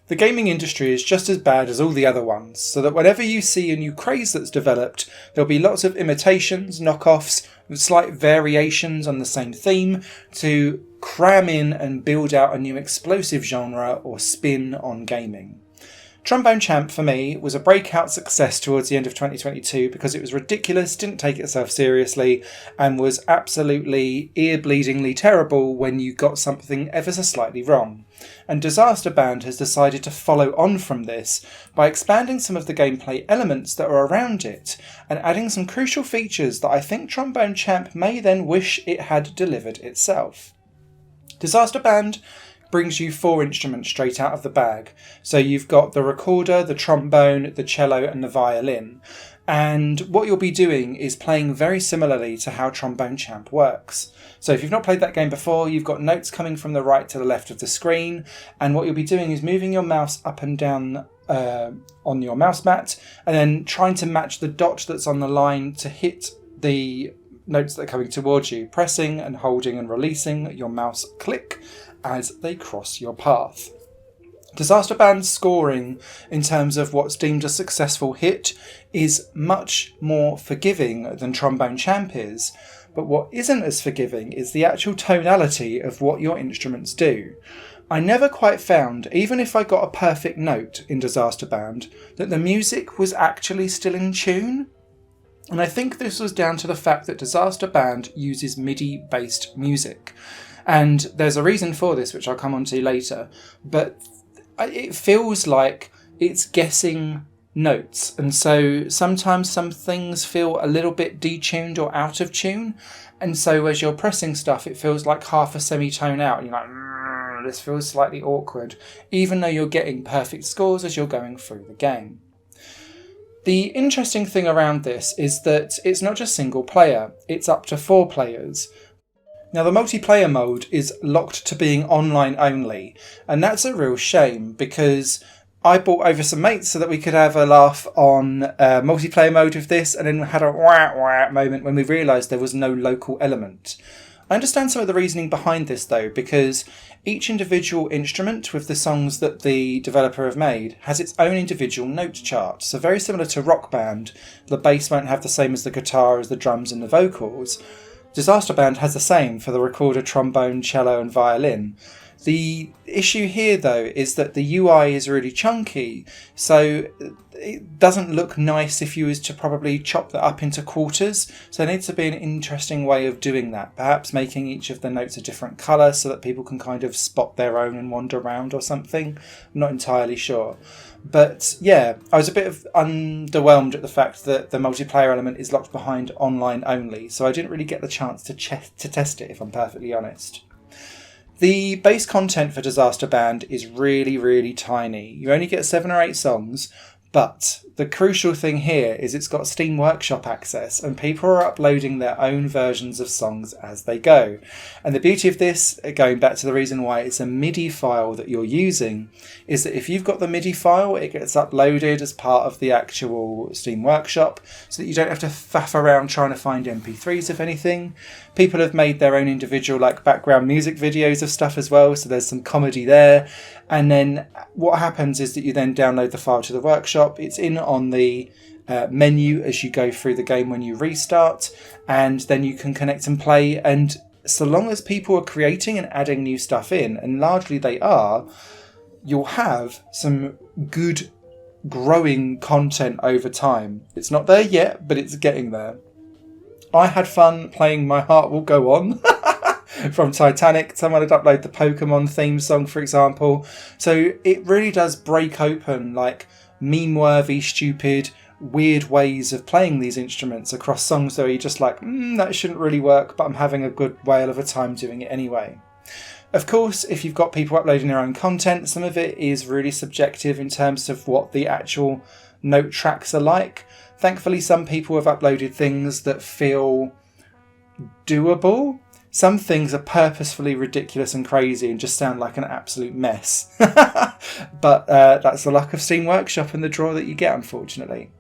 The gaming industry is just as bad as all the other ones, so that whenever you see a new craze that's developed, there'll be lots of imitations, knockoffs, slight variations on the same theme to cram in and build out a new explosive genre or spin on gaming. Trombone Champ, for me, was a breakout success towards the end of 2022 because it was ridiculous, didn't take itself seriously, and was absolutely ear-bleedingly terrible when you got something ever so slightly wrong. And Disaster Band has decided to follow on from this by expanding some of the gameplay elements that are around it and adding some crucial features that I think Trombone Champ may then wish it had delivered itself. Disaster Band brings you 4 instruments straight out of the bag. So you've got the recorder, the trombone, the cello and the violin. And what you'll be doing is playing very similarly to how Trombone Champ works. So if you've not played that game before, you've got notes coming from the right to the left of the screen, and what you'll be doing is moving your mouse up and down on your mouse mat, and then trying to match the dot that's on the line to hit the notes that are coming towards you, pressing and holding and releasing your mouse click as they cross your path. Disaster Band's scoring in terms of what's deemed a successful hit is much more forgiving than Trombone Champ is, but what isn't as forgiving is the actual tonality of what your instruments do. I never quite found, even if I got a perfect note in Disaster Band, that the music was actually still in tune. And I think this was down to the fact that Disaster Band uses MIDI-based music. And there's a reason for this, which I'll come on to later, but it feels like it's guessing notes. And so sometimes some things feel a little bit detuned or out of tune. And so as you're pressing stuff, it feels like half a semitone out. And you're like, this feels slightly awkward, even though you're getting perfect scores as you're going through the game. The interesting thing around this is that it's not just single player, it's up to 4 players. Now the multiplayer mode is locked to being online only, and that's a real shame because I brought over some mates so that we could have a laugh on multiplayer mode with this, and then had a wah moment when we realised there was no local element. I understand some of the reasoning behind this though, because each individual instrument with the songs that the developer have made has its own individual note chart. So very similar to Rock Band, the bass won't have the same as the guitar, as the drums and the vocals. Disaster Band has the same for the recorder, trombone, cello and violin. The issue here though is that the UI is really chunky, so it doesn't look nice if you was to probably chop that up into quarters. So there needs to be an interesting way of doing that, perhaps making each of the notes a different colour so that people can kind of spot their own and wander around or something. I'm not entirely sure. But yeah, I was a bit underwhelmed at the fact that the multiplayer element is locked behind online only, so I didn't really get the chance to test it, if I'm perfectly honest. The base content for Disaster Band is really, really tiny. You only get 7 or 8 songs, but the crucial thing here is it's got Steam Workshop access and people are uploading their own versions of songs as they go. And the beauty of this, going back to the reason why it's a MIDI file that you're using, is that if you've got the MIDI file, it gets uploaded as part of the actual Steam Workshop so that you don't have to faff around trying to find MP3s of anything. People have made their own individual background music videos of stuff as well, so there's some comedy there. And then what happens is that you then download the file to the workshop. It's in on the menu as you go through the game when you restart, and then you can connect and play. And so long as people are creating and adding new stuff in, and largely they are, you'll have some good growing content over time. It's not there yet, but it's getting there. I had fun playing My Heart Will Go On from Titanic. Someone had uploaded the Pokemon theme song, for example. So it really does break open meme-worthy, stupid, weird ways of playing these instruments across songs that you're just that shouldn't really work, but I'm having a good whale of a time doing it anyway. Of course, if you've got people uploading their own content, some of it is really subjective in terms of what the actual note tracks are like. Thankfully, some people have uploaded things that feel doable. Some things are purposefully ridiculous and crazy and just sound like an absolute mess. But that's the luck of Steam Workshop and the draw that you get, unfortunately.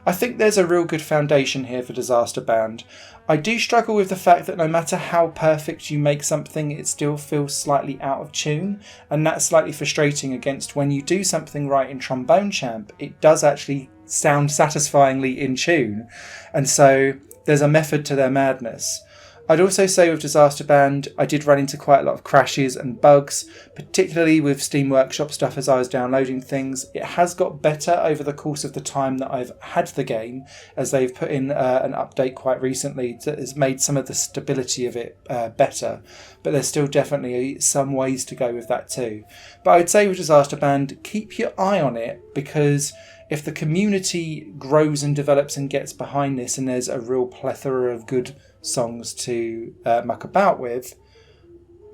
I think there's a real good foundation here for Disaster Band. I do struggle with the fact that no matter how perfect you make something, it still feels slightly out of tune, and that's slightly frustrating against when you do something right in Trombone Champ, it does actually sound satisfyingly in tune, and so there's a method to their madness. I'd also say with Disaster Band, I did run into quite a lot of crashes and bugs, particularly with Steam Workshop stuff as I was downloading things. It has got better over the course of the time that I've had the game, as they've put in an update quite recently that has made some of the stability of it better, but there's still definitely some ways to go with that too. But I would say with Disaster Band, keep your eye on it, because if the community grows and develops and gets behind this and there's a real plethora of good songs to muck about with,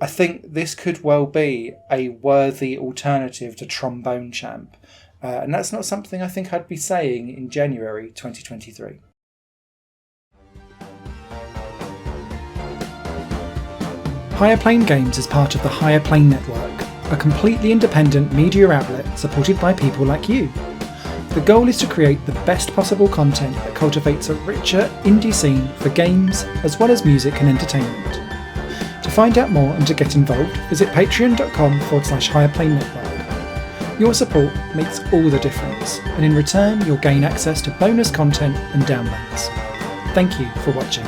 I think this could well be a worthy alternative to Trombone Champ. And that's not something I think I'd be saying in January 2023. Higher Plane Games is part of the Higher Plane Network, a completely independent media outlet supported by people like you. The goal is to create the best possible content that cultivates a richer indie scene for games as well as music and entertainment. To find out more and to get involved, visit patreon.com/Higherplane Network. Your support makes all the difference, and in return you'll gain access to bonus content and downloads. Thank you for watching.